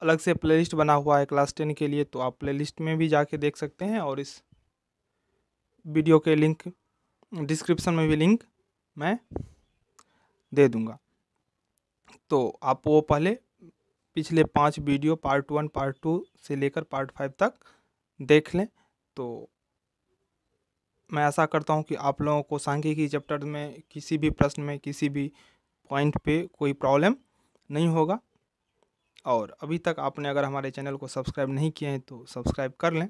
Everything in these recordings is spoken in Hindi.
अलग से प्लेलिस्ट बना हुआ है क्लास 10 के लिए, तो आप प्लेलिस्ट में भी जाके देख सकते हैं, और इस वीडियो के लिंक डिस्क्रिप्शन में भी लिंक मैं दे दूंगा। तो आप वो पहले पिछले 5 वीडियो पार्ट 1 पार्ट 2 से लेकर पार्ट 5 तक देख लें। तो मैं आशा करता हूँ कि आप लोगों को सांख्यिकी चैप्टर में किसी भी प्रश्न में किसी भी पॉइंट पे कोई प्रॉब्लम नहीं होगा। और अभी तक आपने अगर हमारे चैनल को सब्सक्राइब नहीं किए हैं तो सब्सक्राइब कर लें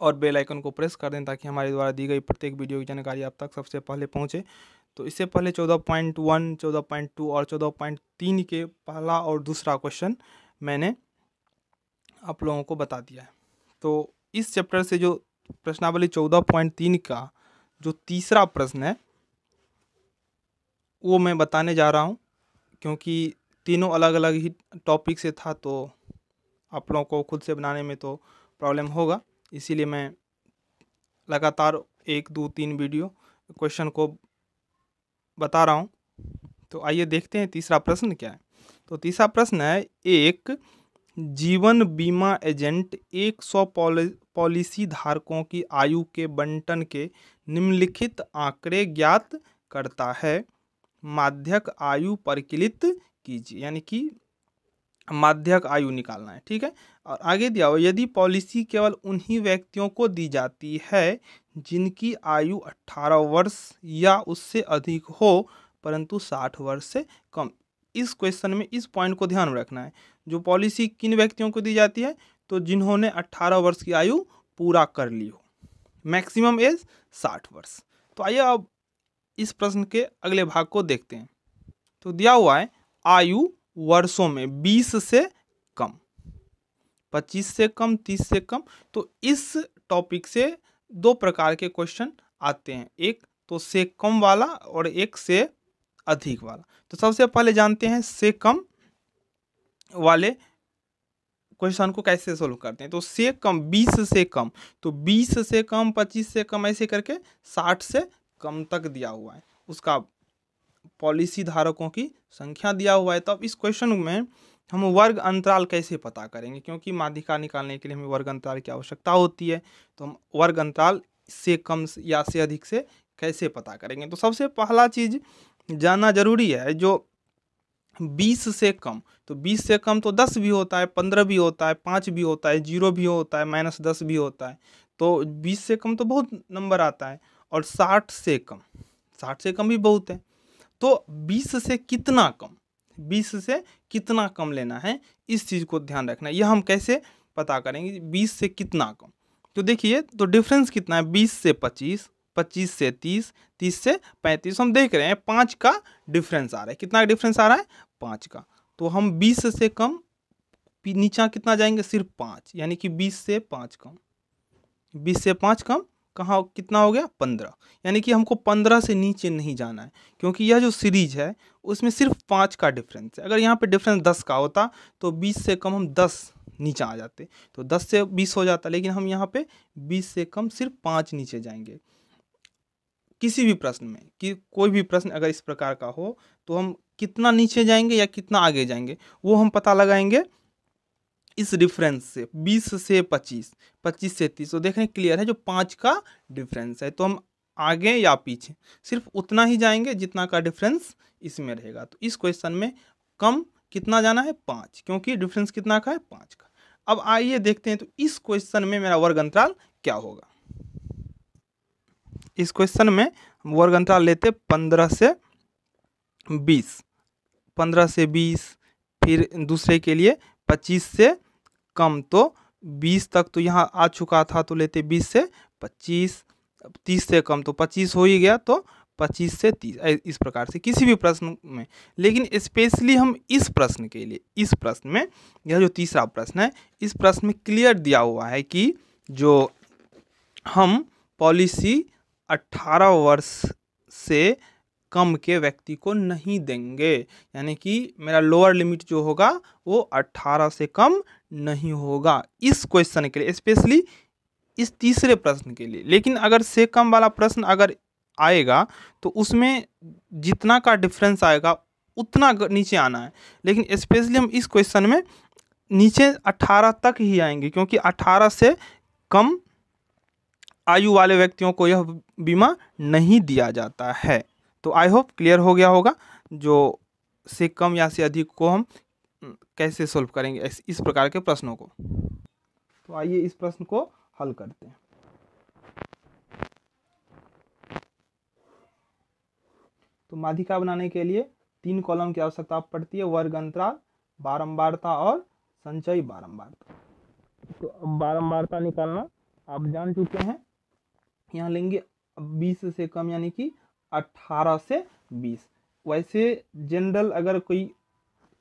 और बेल आइकन को प्रेस कर दें, ताकि हमारे द्वारा दी गई प्रत्येक वीडियो की जानकारी आप तक सबसे पहले पहुंचे। तो इससे पहले 14.1, 14.2 और 14.3 के पहला और दूसरा क्वेश्चन मैंने आप लोगों को बता दिया है। तो इस चैप्टर से जो प्रश्नावली 14.3 का जो तीसरा प्रश्न है वो मैं बताने जा रहा हूँ, क्योंकि तीनों अलग अलग ही टॉपिक से था, तो आप लोगों को खुद से बनाने में तो प्रॉब्लम होगा। इसीलिए मैं लगातार 1, 2, 3 वीडियो क्वेश्चन को बता रहा हूँ। तो आइए देखते हैं तीसरा प्रश्न क्या है। तो तीसरा प्रश्न है, एक जीवन बीमा एजेंट 100 पॉलिसी धारकों की आयु के बंटन के निम्नलिखित आंकड़े ज्ञात करता है। माध्यक आयु परिकलित कीजिए, यानी कि माध्यक आयु निकालना है, ठीक है। और आगे दिया हुआ, यदि पॉलिसी केवल उन्हीं व्यक्तियों को दी जाती है जिनकी आयु 18 वर्ष या उससे अधिक हो परंतु 60 वर्ष से कम। इस क्वेश्चन में इस पॉइंट को ध्यान में रखना है। जो पॉलिसी किन व्यक्तियों को दी जाती है, तो जिन्होंने 18 वर्ष की आयु पूरा कर ली हो, मैक्सिमम एज 60 वर्ष। तो आइए अब इस प्रश्न के अगले भाग को देखते हैं। तो दिया हुआ है आयु वर्षों में 20 से कम, 25 से कम, 30 से कम। तो इस टॉपिक से दो प्रकार के क्वेश्चन आते हैं, एक तो से कम वाला और एक से अधिक वाला। तो सबसे पहले जानते हैं से कम वाले क्वेश्चन को कैसे सोल्व करते हैं। तो से कम, 20 से कम, तो 20 से कम, 25 से कम, ऐसे करके 60 से कम तक दिया हुआ है, उसका पॉलिसी धारकों की संख्या दिया हुआ है। तो अब इस क्वेश्चन में हम वर्ग अंतराल कैसे पता करेंगे, क्योंकि माध्यिका निकालने के लिए हमें वर्ग अंतराल की आवश्यकता होती है। तो हम वर्ग अंतराल से कम या से अधिक से कैसे पता करेंगे। तो सबसे पहला चीज जानना जरूरी है, जो 20 से कम, तो 20 से कम तो 10 भी होता है, 15 भी होता है, 5 भी होता है, 0 भी होता है, -10 भी होता है। तो 20 से कम तो बहुत नंबर आता है। और 60 से कम, 60 से कम भी बहुत है। तो 20 से कितना कम, 20 से कितना कम लेना है, इस चीज़ को ध्यान रखना है। यह हम कैसे पता करेंगे 20 से कितना कम। तो देखिए, तो डिफरेंस कितना है, 20 से 25, 25 से 30, 30 से 35। हम देख रहे हैं 5 का डिफरेंस आ रहा है। कितना डिफरेंस आ रहा है, 5 का। तो हम 20 से कम नीचा कितना जाएंगे, सिर्फ 5, यानी कि 20 से 5 कम, 20 से 5 कम कहाँ, कितना हो गया, 15। यानी कि हमको 15 से नीचे नहीं जाना है, क्योंकि यह जो सीरीज है उसमें सिर्फ 5 का डिफरेंस है। अगर यहाँ पे डिफरेंस 10 का होता तो 20 से कम हम 10 नीचे आ जाते, तो 10 से 20 हो जाता। लेकिन हम यहाँ पे 20 से कम सिर्फ 5 नीचे जाएंगे। किसी भी प्रश्न में, कि कोई भी प्रश्न अगर इस प्रकार का हो, तो हम कितना नीचे जाएंगे या कितना आगे जाएंगे, वो हम पता लगाएंगे इस डिफरेंस से। 20 से 25, 25 से 30, तो देख रहे हैं क्लियर है, जो 5 का डिफरेंस है। तो हम आगे या पीछे सिर्फ उतना ही जाएंगे जितना का डिफरेंस इसमें रहेगा। तो इस क्वेश्चन में कम कितना जाना है, 5, क्योंकि डिफरेंस कितना का है, 5 का। अब आइए देखते हैं, तो इस क्वेश्चन में मेरा वर्ग अंतराल क्या होगा। इस क्वेश्चन में वर्ग अंतराल लेते 15 से 20, 15 से 20, फिर दूसरे के लिए 25 से कम, तो 20 तक तो यहाँ आ चुका था, तो लेते 20 से 25, 30 से कम तो 25 हो ही गया, तो 25 से 30, इस प्रकार से किसी भी प्रश्न में। लेकिन स्पेशली हम इस प्रश्न के लिए, इस प्रश्न में, यह जो तीसरा प्रश्न है, इस प्रश्न में क्लियर दिया हुआ है कि जो हम पॉलिसी 18 वर्ष से कम के व्यक्ति को नहीं देंगे, यानी कि मेरा लोअर लिमिट जो होगा वो 18 से कम नहीं होगा इस क्वेश्चन के लिए, स्पेशली इस तीसरे प्रश्न के लिए। लेकिन अगर से कम वाला प्रश्न अगर आएगा तो उसमें जितना का डिफरेंस आएगा उतना नीचे आना है। लेकिन स्पेशली हम इस क्वेश्चन में नीचे 18 तक ही आएंगे, क्योंकि 18 से कम आयु वाले व्यक्तियों को यह बीमा नहीं दिया जाता है। तो आई होप क्लियर हो गया होगा। जो से कम या से अधिक को हम कैसे सोल्व करेंगे इस प्रकार के प्रश्नों को। तो आइए इस प्रश्न को हल करते हैं। तो माध्यिका बनाने के लिए 3 कॉलम की आवश्यकता पड़ती है, वर्ग अंतराल, बारंबारता और संचयी बारंबारता। तो अब बारंबारता निकालना आप जान चुके हैं। यहाँ लेंगे 20 से कम यानी कि 18 से 20। वैसे जनरल अगर कोई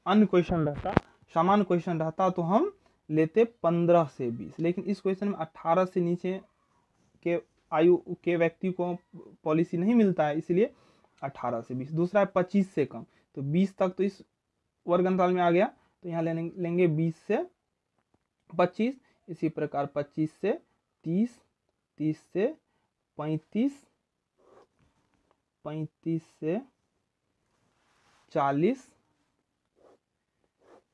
अन्य क्वेश्चन रहता, सामान्य क्वेश्चन रहता, तो हम लेते 15 से 20, लेकिन इस क्वेश्चन में 18 से नीचे के आयु के व्यक्ति को पॉलिसी नहीं मिलता है, इसलिए 18 से 20। दूसरा है 25 से कम, तो 20 तक तो इस वर्ग अंतराल में आ गया, तो यहाँ लेंगे 20 से 25। इसी प्रकार 25 से 30, 30 से 35, 35 से 40,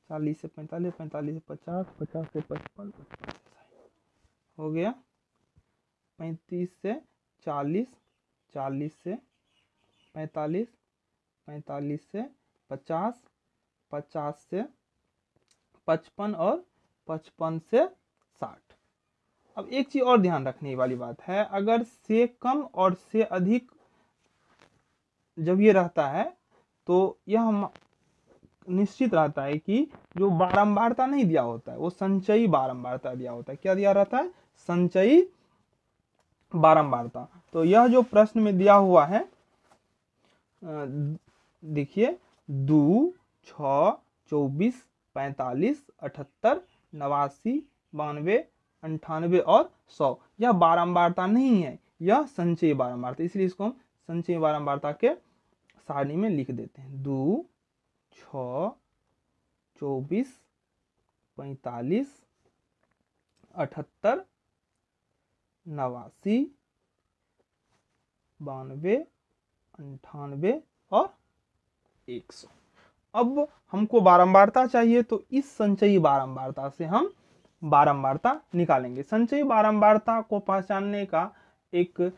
40 से 45, 45 से 50, 50 से 55, 55 से 60 हो गया। 35 से 40, 40 से 45, 45 से 50, 50 से 55 और 55 से 60। अब एक चीज और ध्यान रखने वाली बात है, अगर से कम और से अधिक जब ये रहता है तो यह निश्चित रहता है कि जो बारंबारता नहीं दिया होता है वो संचयी बारंबारता दिया होता है। क्या दिया रहता है? संचयी बारंबारता। तो यह जो प्रश्न में दिया हुआ है, देखिए 2, 6, 24, 45, 78, 89, 92, 98 और 100 यह बारंबारता नहीं है, यह संचयी बारंबारता, इसलिए इसको हम संचयी बारंबारता के सारणी में लिख देते हैं। 2, 6, 24, 45, 78, 89, 92, 98 और 100। अब हमको बारंबारता चाहिए, तो इस संचयी बारंबारता से हम बारंबारता निकालेंगे। संचयी बारंबारता को पहचानने का एक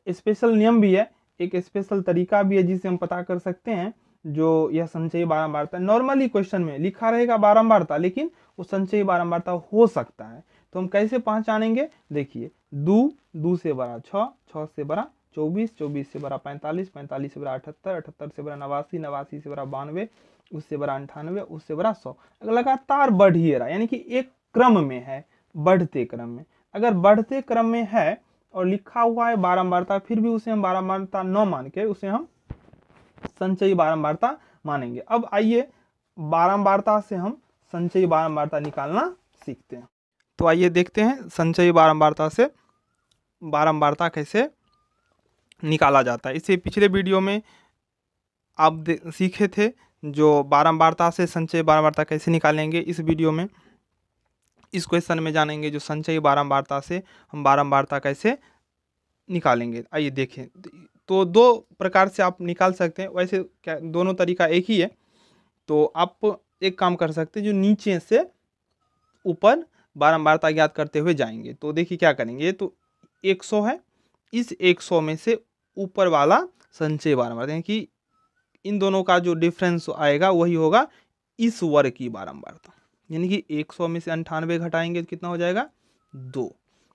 स्पेशल नियम भी है, एक स्पेशल तरीका भी है जिससे हम पता कर सकते हैं जो यह संचयी बारंबारता। नॉर्मली क्वेश्चन में लिखा रहेगा बारंबारता, लेकिन वो संचयी बारंबारता हो सकता है। तो हम कैसे पहचानेंगे? देखिए 2, 2 से बड़ा 6, 6 से बड़ा 24, 24 से बड़ा 45, 45 से बड़ा 78, 78 से बड़ा 89, 89 से बड़ा 92, उससे बड़ा 98, उससे बड़ा 100। लगातार बढ़ ही रहा, यानी कि एक क्रम में है, बढ़ते क्रम में। अगर बढ़ते क्रम में है और लिखा हुआ है बारंबारता, फिर भी उसे हम बारंबारता न मान के उसे हम संचयी बारंबारता मानेंगे। अब आइए बारंबारता से हम संचयी बारंबारता निकालना सीखते हैं। तो आइए देखते हैं संचयी बारंबारता से बारंबारता कैसे निकाला जाता है। इससे पिछले वीडियो में आप सीखे थे जो बारंबारता से संचयी बारंबारता कैसे निकालेंगे। इस वीडियो में इस क्वेश्चन में जानेंगे जो संचयी बारंबारता से हम बारंबारता कैसे निकालेंगे। आइए देखें। तो 2 प्रकार से आप निकाल सकते हैं, वैसे क्या दोनों तरीका एक ही है। तो आप एक काम कर सकते हैं, जो नीचे से ऊपर बारंबारता ज्ञात करते हुए जाएंगे। तो देखिए क्या करेंगे, तो 100 है, इस 100 में से ऊपर वाला संचयी बारंबारता, यानी कि इन दोनों का जो डिफरेंस आएगा वही होगा इस वर्ग की बारंबारता। यानी कि 100 में से 98 घटाएंगे तो कितना हो जाएगा? 2।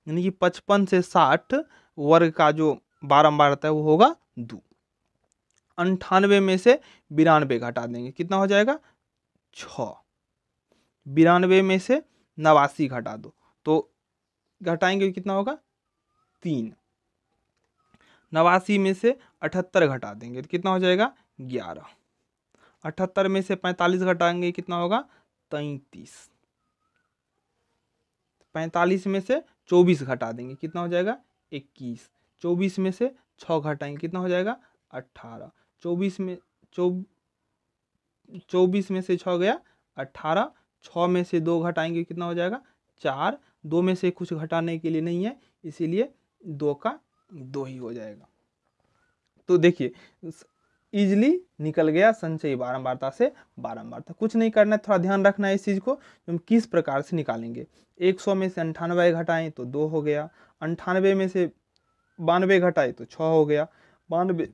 यानी कि 55 से 60 वर्ग का जो बारंबारता है वो होगा 2। 98 में से 92 घटा देंगे, कितना हो जाएगा? 6। 92 में से 89 घटा दो, तो घटाएंगे कितना होगा? 3। 89 में से 78 घटा देंगे तो कितना हो जाएगा? 11। 78 में से 45 घटाएंगे कितना होगा? 33। 45 में से 24 घटा देंगे कितना हो जाएगा? 21। 24 में से 6 घटाएंगे कितना हो जाएगा? 18। 24 में से 6 गया 18। 6 में से 2 घटाएंगे कितना हो जाएगा? 4। 2 में से कुछ घटाने के लिए नहीं है, इसीलिए 2 का 2 ही हो जाएगा। तो देखिए इजीली निकल गया संचयी बारंबारता से बारंबारता। कुछ नहीं करना है, थोड़ा ध्यान रखना है इस चीज़ को, हम किस प्रकार से निकालेंगे। 100 में से 98 घटाएं तो 2 हो गया, 98 में से 92 घटाए तो 6 हो गया, 92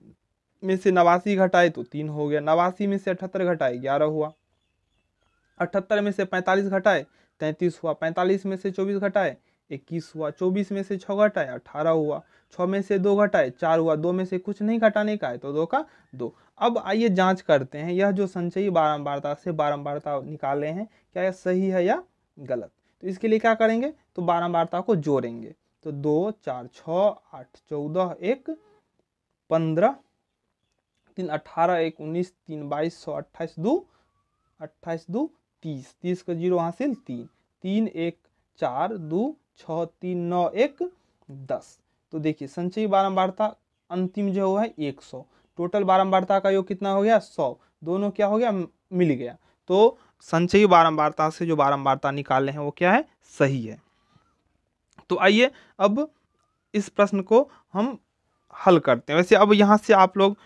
में से 89 घटाए तो 3 हो गया, 89 में से 78 घटाए 11 हुआ, 78 में से 45 घटाए 33 हुआ, 45 में से 24 घटाए 21 हुआ, 24 में से 6 घटाए 18 हुआ, 6 में से 2 घटाए 4 हुआ, 2 में से कुछ नहीं घटाने का है तो 2 का 2। अब आइए जांच करते हैं, यह जो संचयी बारंबारता से बारंबारता निकाले हैं क्या यह सही है या गलत। तो इसके लिए क्या करेंगे, तो बारंबारता को जोड़ेंगे। तो 2 4 6 8 14 1 15 3 18 1 19 3 22 28 2 30, 30 का 0 हासिल 3 3 1 4 2 6 3 9 1 10। तो देखिए संचयी बारंबारता अंतिम जो है 100, टोटल बारंबारता का योग कितना हो गया 100, दोनों क्या हो गया मिल गया। तो संचयी बारंबारता से जो बारंबारता निकाले हैं वो क्या है, सही है। तो आइए अब इस प्रश्न को हम हल करते हैं। वैसे अब यहाँ से आप लोग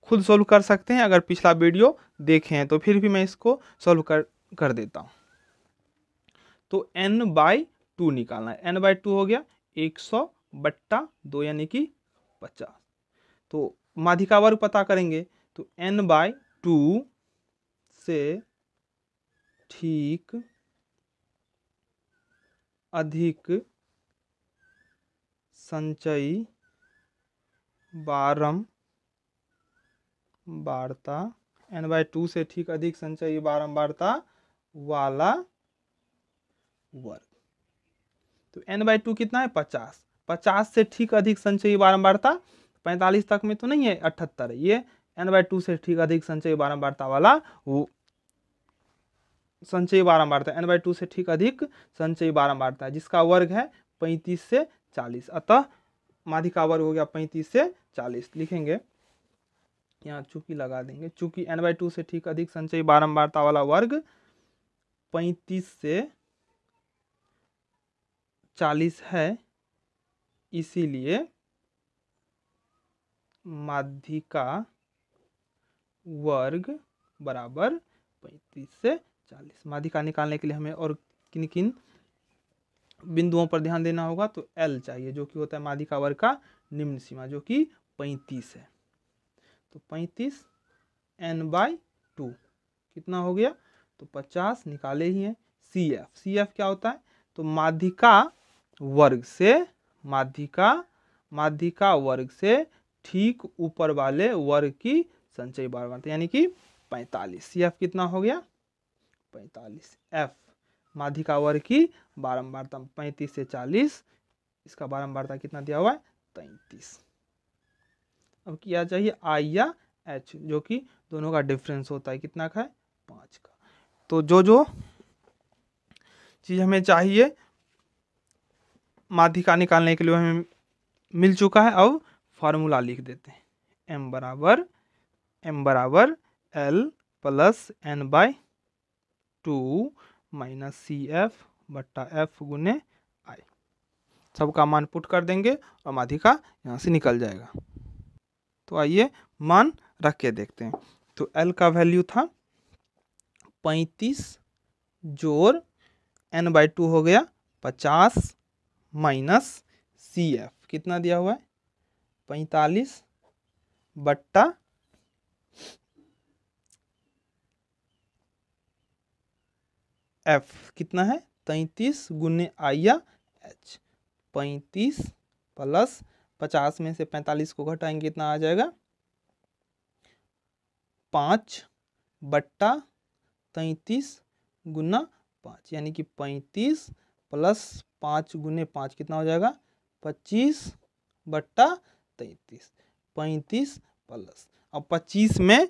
खुद सॉल्व कर सकते हैं, अगर पिछला वीडियो देखें हैं तो फिर भी मैं इसको सॉल्व कर देता हूँ। तो n/2 निकालना है, n/2 हो गया 100/2 यानी कि 50। तो माध्यिका वर्ग पता करेंगे, तो n/2 से ठीक अधिक संचयी बारंबारता, n/2 से ठीक अधिक संचयी बारंबारता वाला वर्ग। तो n/2 कितना है 50, 50 से ठीक अधिक संचयी बारंबारता 45 तक में तो नहीं है 78, ये n/2 से ठीक अधिक संचयी बारंबारता वाला वो संचयी बारंबारता, n/2 से ठीक अधिक संचयी बारंबारता है जिसका वर्ग है 35 से 40, अतः माध्यिका वर्ग हो गया 35 से 40। लिखेंगे यहाँ चूंकि लगा देंगे, चूंकि n/2 से ठीक अधिक संचयी बारंबारता वाला वर्ग 35 से 40 है, इसीलिए माध्यिका वर्ग बराबर 35 से 40। माध्यिका निकालने के लिए हमें और किन किन बिंदुओं पर ध्यान देना होगा, तो L चाहिए जो कि होता है माध्यिका वर्ग का निम्न सीमा जो कि 35 है। तो 35 n/2 कितना हो गया, तो 50 निकाले ही हैं। CF क्या होता है, तो माध्यिका वर्ग से ठीक ऊपर वाले वर्ग की संचयी बारंबारता यानी कि 45। CF कितना हो गया 45। F माध्यिका वर्ग की बारंबारता 35 से 40, इसका बारंबारता कितना दिया हुआ है 33। अब किया चाहिए I या H जो कि दोनों का डिफरेंस होता है, कितना का है 5 का। तो जो चीज़ हमें चाहिए माध्यिका निकालने के लिए हमें मिल चुका है। अब फार्मूला लिख देते हैं, m बराबर L plus n/2 minus CF/F गुने I। सबका मान पुट कर देंगे और माध्यिका यहाँ से निकल जाएगा। तो आइए मान रख के देखते हैं। तो L का वैल्यू था 35 जोड़ n/2 हो गया 50 माइनस CF कितना दिया हुआ है 45 बट्टा F कितना है 33 गुने I या H। 35 प्लस 50 में से 45 को घटाएंगे कितना आ जाएगा 5 बट्टा 33 गुना 5 यानी कि 35 प्लस 5 गुने 5 कितना हो जाएगा 25 बट्टा 33। 35 प्लस अब 25 में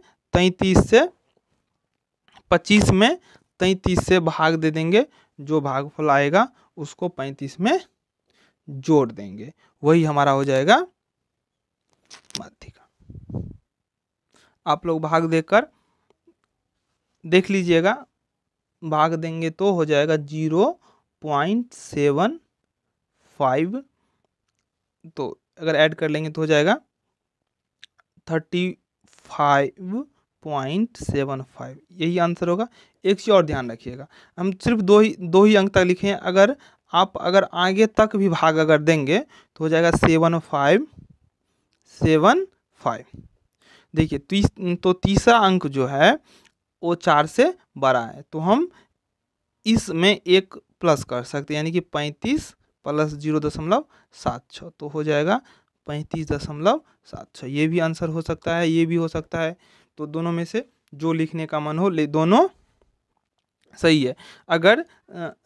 33 से भाग दे देंगे, जो भागफल आएगा उसको 35 में जोड़ देंगे, वही हमारा हो जाएगा माध्यिका। आप लोग भाग देकर देख लीजिएगा, भाग देंगे तो हो जाएगा 0.75, तो अगर ऐड कर लेंगे तो हो जाएगा 35 5.75, यही आंसर होगा। एक चीज़ और ध्यान रखिएगा, हम सिर्फ दो ही अंक तक लिखे हैं। अगर आप आगे तक भी भाग अगर देंगे तो हो जाएगा 7575। देखिए तो तीसरा अंक जो है वो 4 से बड़ा है, तो हम इसमें एक प्लस कर सकते हैं, यानी कि 35 प्लस 0.76, तो हो जाएगा 35.76। ये भी आंसर हो सकता है, ये भी हो सकता है। तो दोनों में से जो लिखने का मन हो दोनों सही है। अगर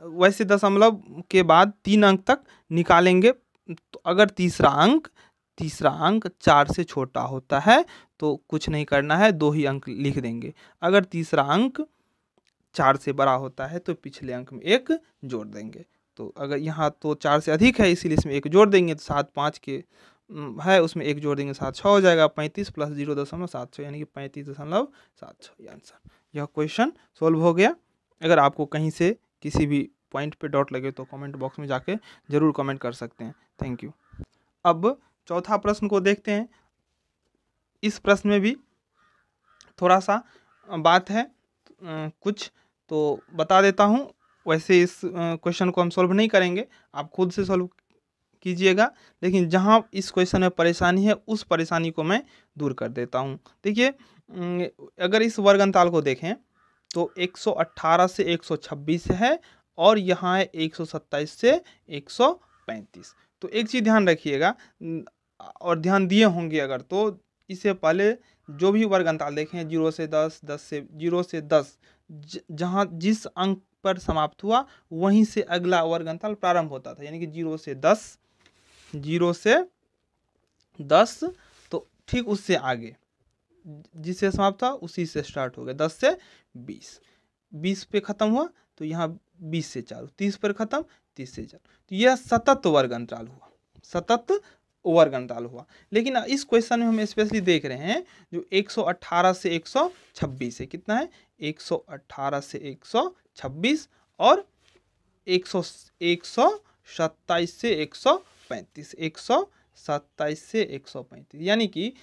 वैसे दशमलव के बाद 3 अंक तक निकालेंगे, तो अगर तीसरा अंक 4 से छोटा होता है तो कुछ नहीं करना है, 2 ही अंक लिख देंगे। अगर तीसरा अंक 4 से बड़ा होता है तो पिछले अंक में 1 जोड़ देंगे। तो अगर यहाँ तो 4 से अधिक है इसीलिए इसमें 1 जोड़ देंगे, तो 7 5 के है उसमें 1 जोड़ देंगे, 7 6 हो जाएगा। 35 प्लस 0.76 यानी कि 35.76 ये आंसर। यह क्वेश्चन सोल्व हो गया। अगर आपको कहीं से किसी भी पॉइंट पे डाउट लगे तो कमेंट बॉक्स में जाके ज़रूर कमेंट कर सकते हैं। Thank you. अब चौथा प्रश्न को देखते हैं। इस प्रश्न में भी थोड़ा सा बात है कुछ, तो बता देता हूँ। वैसे इस क्वेश्चन को हम सॉल्व नहीं करेंगे, आप खुद से सॉल्व कीजिएगा, लेकिन जहाँ इस क्वेश्चन में परेशानी है उस परेशानी को मैं दूर कर देता हूँ। देखिए अगर इस वर्ग अंतराल को देखें तो 118 से 126 है और यहाँ है 127 से 135। तो एक चीज़ ध्यान रखिएगा और ध्यान दिए होंगे अगर, तो इससे पहले जो भी वर्ग अंतराल देखें 0 से 10, 0 से 10 जहाँ जिस अंक पर समाप्त हुआ वहीं से अगला वर्ग अंतराल प्रारंभ होता था, यानी कि 0 से 10 तो ठीक उससे आगे जिससे समाप्त था उसी से स्टार्ट हो गया। 10 से 20 पे ख़त्म हुआ तो यहाँ 20 से चालू, 30 पर ख़त्म, 30 से चालू, तो यह सतत वर्ग अंतराल हुआ, सतत वर्ग अंतराल हुआ। लेकिन इस क्वेश्चन में हम स्पेशली देख रहे हैं जो 118 से 126 है, कितना है 118 से 126 और 127 से 135, 127 से 135, यानी कि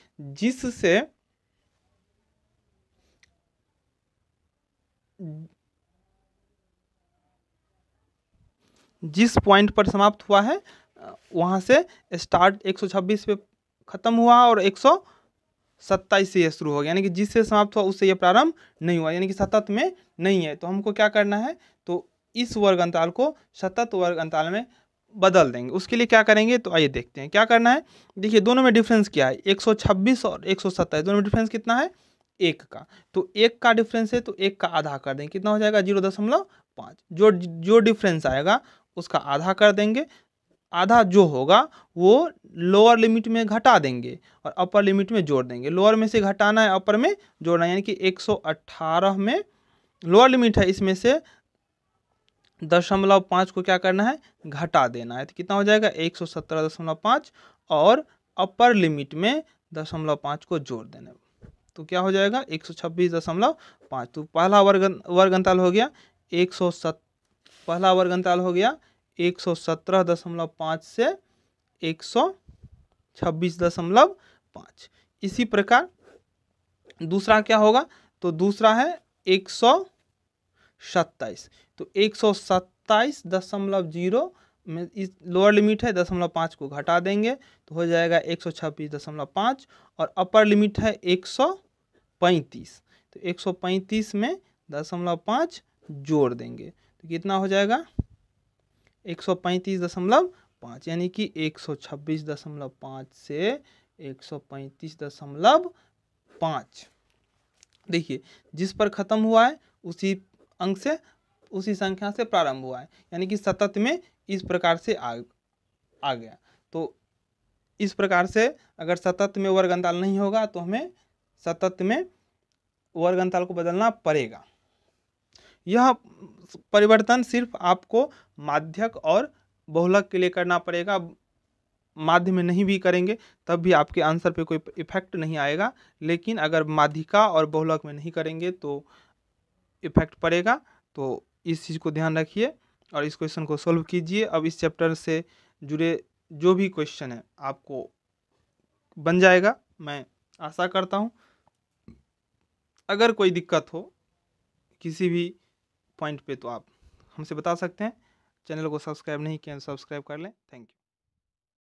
जिस पॉइंट पर समाप्त हुआ है वहाँ से स्टार्ट 126 पे ख़त्म हुआ और 127 से ये शुरू हो गया, यानी कि जिससे समाप्त हुआ उससे ये प्रारंभ नहीं हुआ, यानी कि सतत में नहीं है। तो हमको क्या करना है, तो इस वर्ग अंतराल को सतत वर्ग अंतराल में बदल देंगे। उसके लिए क्या करेंगे तो आइए देखते हैं क्या करना है। देखिए दोनों में डिफरेंस क्या है, 126 और 127, दोनों में डिफरेंस कितना है 1 का। तो 1 का डिफरेंस है तो 1 का आधा कर देंगे, कितना हो जाएगा 0.5। जो डिफरेंस आएगा उसका आधा कर देंगे, आधा जो होगा वो लोअर लिमिट में घटा देंगे और अपर लिमिट में जोड़ देंगे। लोअर में से घटाना है, अपर में जोड़ना है, यानी कि 118 में लोअर लिमिट है, इसमें से 0.5 को क्या करना है घटा देना है, तो कितना हो जाएगा 117.5 और अपर लिमिट में 0.5 को जोड़ देना है, तो क्या हो जाएगा 126.5। तो पहला वर्ग अंतराल हो गया 117.5 से 126.5। इसी प्रकार दूसरा क्या होगा, तो दूसरा है 127, तो 127.0 में इस लोअर लिमिट है 0.5 को घटा देंगे तो हो जाएगा 126.5 और अपर लिमिट है 135, तो 135 में 0.5 जोड़ देंगे तो कितना हो जाएगा 135.5, यानी कि 126.5 से 135.5। देखिए जिस पर ख़त्म हुआ है उसी अंक से उसी संख्या से प्रारंभ हुआ है, यानी कि सतत में इस प्रकार से आ गया। तो इस प्रकार से अगर सतत में वर्ग अंतराल नहीं होगा तो हमें सतत में वर्ग अंतराल को बदलना पड़ेगा। यह परिवर्तन सिर्फ आपको माध्यक और बहुलक के लिए करना पड़ेगा, माध्य में नहीं भी करेंगे तब भी आपके आंसर पे कोई इफेक्ट नहीं आएगा, लेकिन अगर माध्यिका और बहुलक में नहीं करेंगे तो इफेक्ट पड़ेगा। तो इस चीज़ को ध्यान रखिए और इस क्वेश्चन को सॉल्व कीजिए। अब इस चैप्टर से जुड़े जो भी क्वेश्चन है आपको बन जाएगा, मैं आशा करता हूँ। अगर कोई दिक्कत हो किसी भी पॉइंट पे तो आप हमसे बता सकते हैं। चैनल को सब्सक्राइब नहीं किया तो सब्सक्राइब कर लें। Thank you.